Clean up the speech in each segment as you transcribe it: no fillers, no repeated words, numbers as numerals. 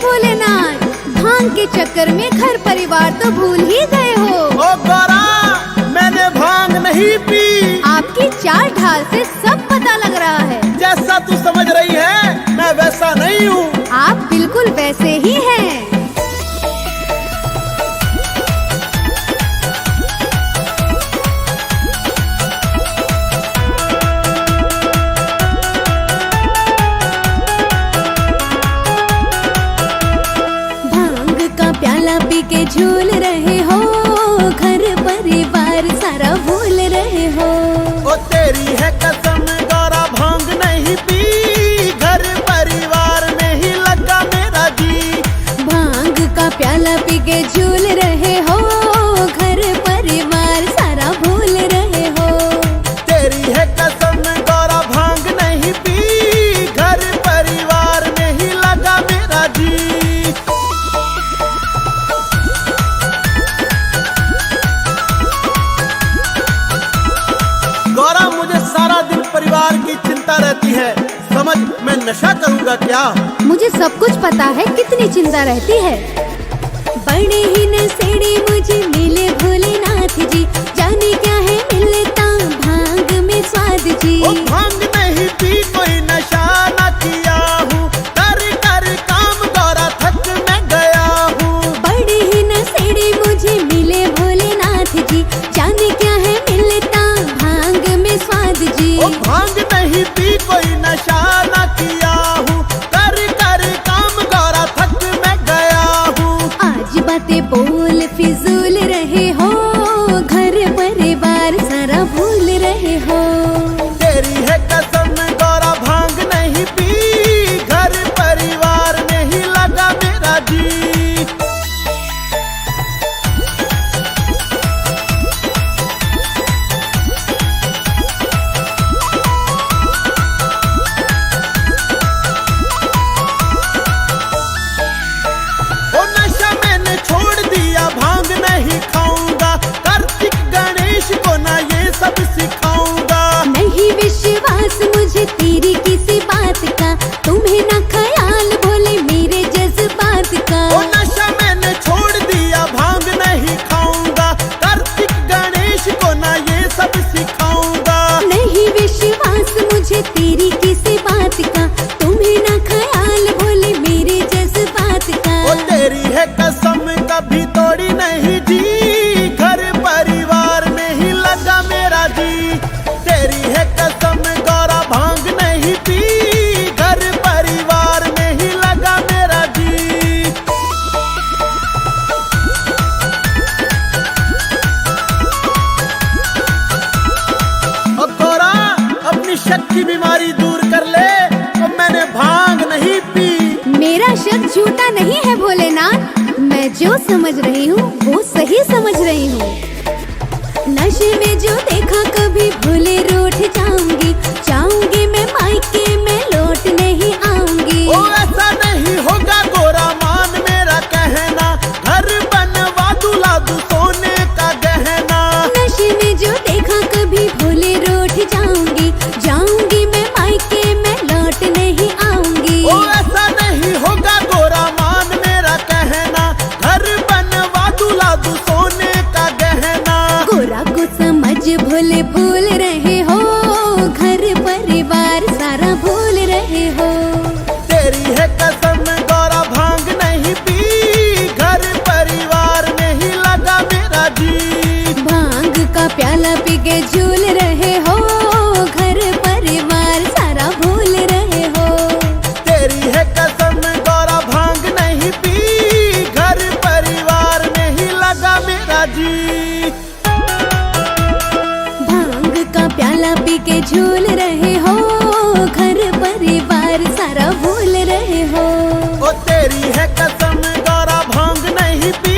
भोलेनाथ, भांग के चक्कर में घर परिवार तो भूल ही गए हो। ओ गौरा, मैंने भांग नहीं पी। आपकी चाल ढाल से सब पता लग रहा है। जैसा तू समझ रही है मैं वैसा नहीं हूँ। आप बिल्कुल वैसे ही हैं। भांग का प्याला पी के झूल रहे हो, घर परिवार सारा भूल रहे हो। ओ तेरी है कसम गौरा, भांग नहीं पी, घर परिवार में ही लगा मेरा जी। भांग का प्याला पी के झूल रहे हो, घर परिवार सारा भूल रहे हो। तेरी है कसम गौरा, भांग नहीं पी, घर परिवार में ही लगा मेरा जी। गौरा, मुझे सारा दिन परिवार की चिंता रहती है, समझ मैं नशा करूंगा क्या? मुझे सब कुछ पता है कितनी चिंता रहती है। बड़े ही नशेड़ी मुझे मिले भोलेनाथ जी, जाने क्या है मिलता भांग में स्वाद जी। ओ भांग नहीं पी, कोई नशा न किया हूँ, कर कर काम गौरा थक मैं गया हूँ। बड़े ही नशेड़ी मुझे मिले भोलेनाथ जी, जाने क्या है मिलता भांग में स्वाद जी। ओ भांग नहीं पी, कोई नशा न किया हूँ, कर कर काम गौरा थक मैं गया हूँ। आज बातें बोल फिजूल रहे हो, घर परिवार सारा भूल रहे हो। तेरी है कसम गौरा, भांग नहीं पी, घर परिवार में ही लगा मेरा जी। ओ नशा मैंने छोड़ दिया, भांग नहीं खाऊंगा, कार्तिक गणेश को ना ये सब सिखाऊंगा। नहीं विश्वास मुझे तेरी किसी बात का, तुम्हें ना ख्याल भोले मेरे जज्बात का। ओ नशा मैंने छोड़ दिया, भांग नहीं खाऊंगा, कार्तिक गणेश को ना ये सब सिखाऊंगा। नहीं विश्वास मुझे तेरी किसी बात का, तुम्हें ना ख्याल भोले मेरे जज्बात का। ओ तेरी है कसम कभी तोड़ी नहीं जी, घर परिवार में ही लगा मेरा जी। तेरी है कसम गौरा, भांग नहीं पी, घर परिवार में ही लगा मेरा जी। अब गौरा, अपनी शक की बीमारी दूर कर ले, अब मैंने भांग नहीं पी। मेरा शक झूठा नहीं है भोलेनाथ, मैं जो समझ रही हूँ वो सही समझ रही हूँ। नशे में जो देखा कभी भूले रूठ जाऊंगी, चाहूंगी मैं मायके में लौट नहीं आऊंगी। ओ ऐसा नहीं होगा गोरा, मान मेरा कहना, घर बनवा दूल्हा दू सोने का गहना। नशे में जो देखा कभी भूले रूठ जाऊंगी, जाऊंगी मैं मायके में लौट नहीं आऊंगी। ओ ऐसा नहीं होगा गोरा, मान मेरा कहना, घर बनवा दूल्हा दू सोने का गहना। गोरा को समझ भोले भूल रहे हो, घर परिवार सारा भूल रहे हो। तेरी है कसम गौरा, भांग नहीं पी, घर परिवार में ही लगा मेरा जी। भांग का प्याला पी के झूल रहे हो, घर परिवार सारा भूल रहे हो। तेरी है कसम गौरा, भांग नहीं पी, घर परिवार में ही लगा मेरा जी। भांग का प्याला पी के झूल रहे हो, घर परिवार सारा भूल रहे हो। ओ तेरी है कसम गौरा, भांग नहीं पी,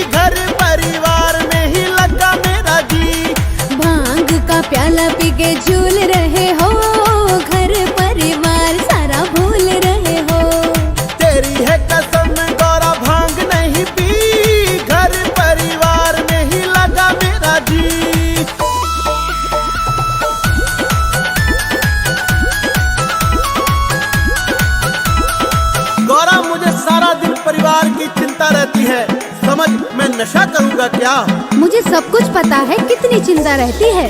घर परिवार में ही लगा मेरा जी। भांग का प्याला पी के झूल रहे हो, घर परिवार सारा भूल रहे हो। तेरी है कसम गौरा, भांग नहीं पी, घर परिवार में ही लगा मेरा जी। गौरा, मुझे सारा चिंता रहती है, समझ मैं नशा करूँगा क्या? मुझे सब कुछ पता है कितनी चिंता रहती है।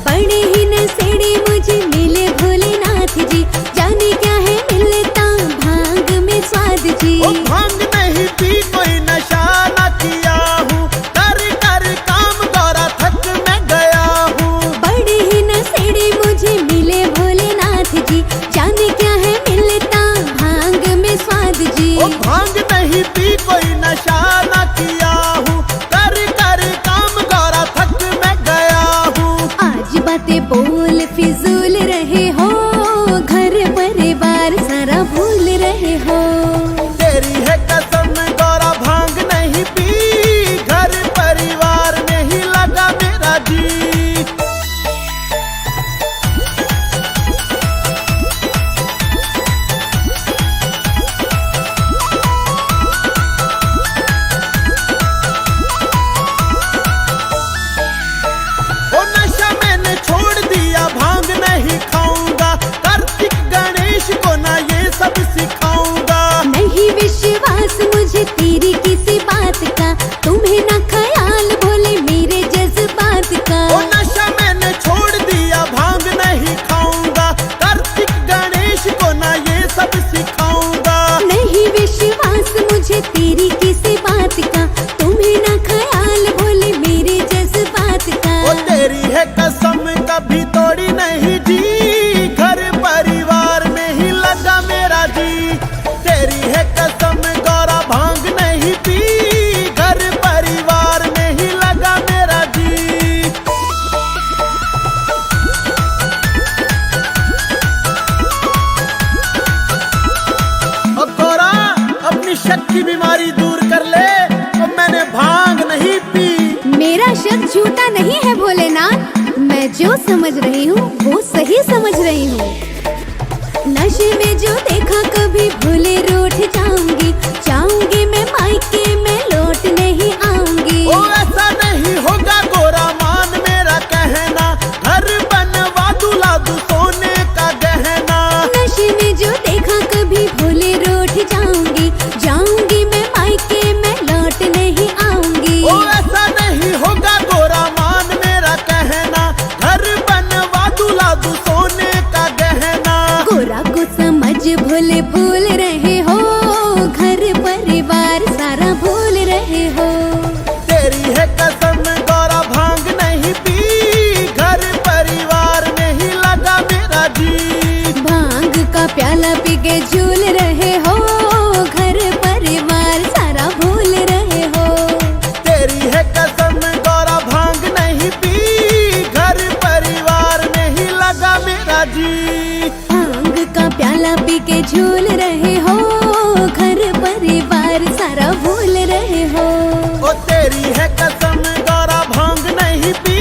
बड़े ही नशेड़ी मुझे मिले भोलेनाथ जी, जाने क्या है मिलता भांग में स्वाद जी। ओ भांग नहीं पी कोई नशा ना किया हूँ, कर कर काम गौरा थक मैं गया हूँ। बड़े ही नशेड़ी मुझे मिले भोलेनाथ जी, जाने क्या है मिलता भांग में स्वाद जी। ओ भांग नहीं पी कोई नशा ना किया हूँ, कर कर काम गौरा थक मैं गया हूँ। आज बातें बोल फिजूल रहे हो, घर परिवार सारा भूल रहे हो। तेरी है कसम गौरा भांग नहीं पी, घर परिवार में ही लगा मेरा जी। ओ नशा मैंने छोड़ दिया, भांग नहीं खाऊंगा, कार्तिक गणेश को ना ये सब सिखाऊंगा। नहीं विश्वास मुझे तेरी किसी बात का, तुम्हें ना ख्याल भोले मेरे जज्बात का। ओ नशा मैंने छोड़ दिया, भांग नहीं खाऊंगा, कार्तिक गणेश को ना ये सब सिखाऊंगा। नहीं विश्वास मुझे तेरी किसी बात का, तुम्हें ना ख्याल भोले मेरे जज्बात का। ओ तेरी है कसम कभी तोड़ी नहीं जी, घर परिवार में ही लगा मेरा जी। तेरी है कसम गौरा भांग नहीं पी, घर परिवार में ही लगा मेरा जी। अब गौरा अपनी शक की बीमारी दूर कर ले, अब मैंने भांग नहीं पी। मेरा शक झूठा नहीं है भोलेनाथ, मैं जो समझ रही हूँ वो सही समझ रही हूँ। नशे में जो देखा कभी भूले रूठ जाऊंगी, जाऊंगी मैं मायके में लौट नहीं आऊंगी। ओ ऐसा नहीं होगा गोरा मान मेरा कहना, घर बनवा दूल्हा दू सोने का गहना। नशे में जो देखा कभी भूले रूठ जाऊंगी, जाऊंगी मैं मायके में लौट नहीं आऊंगी। ओ ऐसा नहीं होगा गोरा मान मेरा कहना, घर बनवा दूल्हा दू सोने का गहना। गोरा को समझ भूले भूल रहे हो, घर परिवार सारा भूल रहे हो। तेरी है कसम गौरा भांग नहीं पी, घर परिवार में ही लगा मेरा जी। भांग का प्याला पी के झूल रहे हो, घर परिवार सारा भूल रहे हो। तेरी है कसम गौरा भांग नहीं पी, घर परिवार में ही लगा मेरा जी। भांग का प्याला पी के झूल रहे हो, घर परिवार सारा भूल रहे हो। ओ तेरी है कसम गौरा भांग नहीं पी,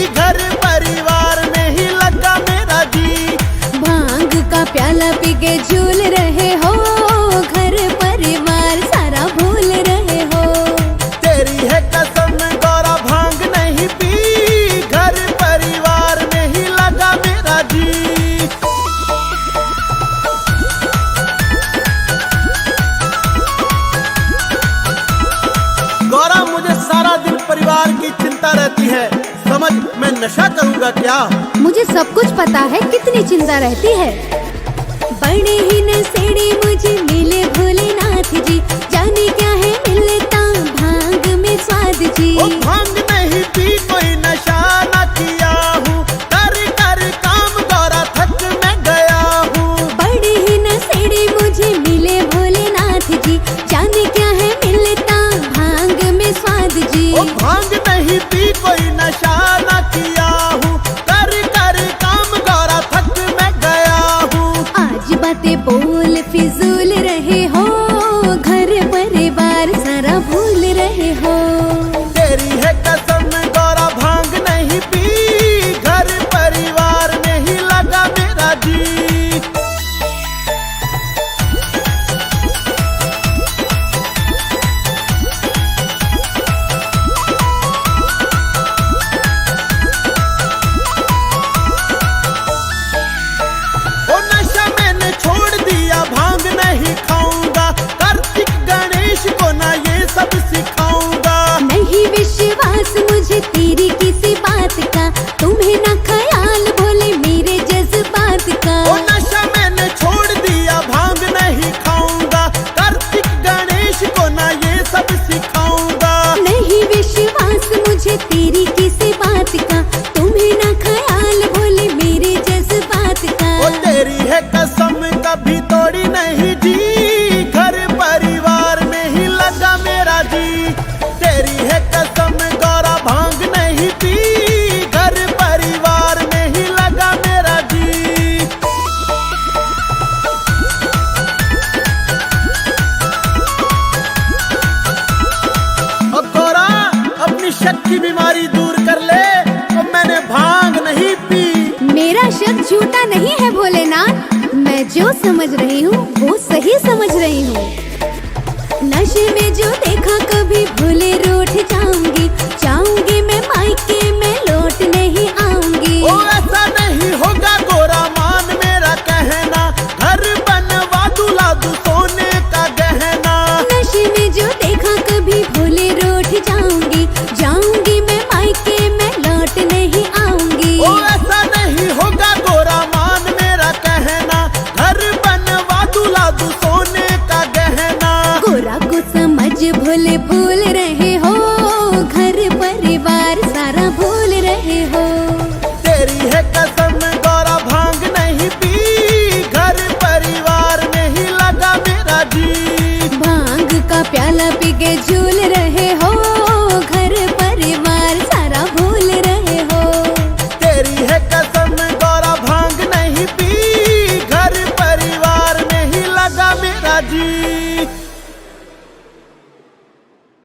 घर परिवार में ही लगा मेरा जी। भांग का प्याला पी के झूल रहे हो, घर परिवार सारा भूल रहे हो। तेरी है कसम गौरा भांग नहीं पी, घर परिवार में ही लगा मेरा जी। गौरा मुझे सारा दिन परिवार की चिंता रहती है, समझ मैं नशा करूँगा क्या? मुझे सब कुछ पता है कितनी चिंता रहती है। बड़े ही नशेड़ी मुझे मिले भोलेनाथ जी, जाने क्या है मिलता भांग में स्वाद जी। ओ भांग नहीं पी कोई नशा ना किया हूँ, कर कर काम गौरा थक मैं गया हूँ। बड़े ही नशेड़ी मुझे मिले भोलेनाथ जी, जाने क्या है मिलता भांग में स्वाद जी। ओ भांग नहीं पी कोई नशा ना किया हूँ, कर कर काम गौरा थक मैं गया हूँ। आज बातें बोल फिजूल रहे हो, घर परिवार सारा भूल रहे हो। तेरी है कसम गौरा भांग नहीं पी, घर परिवार में ही लगा मेरा जी। ओ नशा मैंने छोड़ दिया, भांग नहीं खाऊंगा, नहीं जी, घर परिवार में ही लगा मेरा जी। तेरी है कसम गौरा भांग नहीं पी, घर परिवार में ही लगा मेरा जी। अब गौरा अपनी शक की बीमारी दूर कर ले, अब मैंने भांग नहीं पी। मेरा शक झूठा नहीं है भोलेनाथ, मैं जो समझ रही हूँ वो सही समझ रही हूँ। नशे में जो देखा कभी भूले रूठ जाऊंगी, चाहूंगी मैं मायके में लौट नहीं आऊंगी। ओ ऐसा नहीं होगा गोरा मान मेरा कहना, घर बनवा दूल्हा दू सोने का गहना। नशे में जो देखा कभी भूले रूठ जाऊंगी, जाऊंगी मैं मायके में लौट नहीं आऊंगी। ओ ऐसा नहीं होगा गोरा मान मेरा कहना, घर बनवा दूल्हा दू सोने का गहना। गोरा को समझ भूले भूल रहे हो, घर परिवार सारा भूल रहे हो। तेरी है कसम गौरा भांग नहीं पी, घर परिवार में ही लगा मेरा जी। भांग का प्याला पी के झूल रहे हो, घर परिवार सारा भूल रहे हो। तेरी है कसम गौरा भांग नहीं पी, घर परिवार में ही लगा मेरा जी।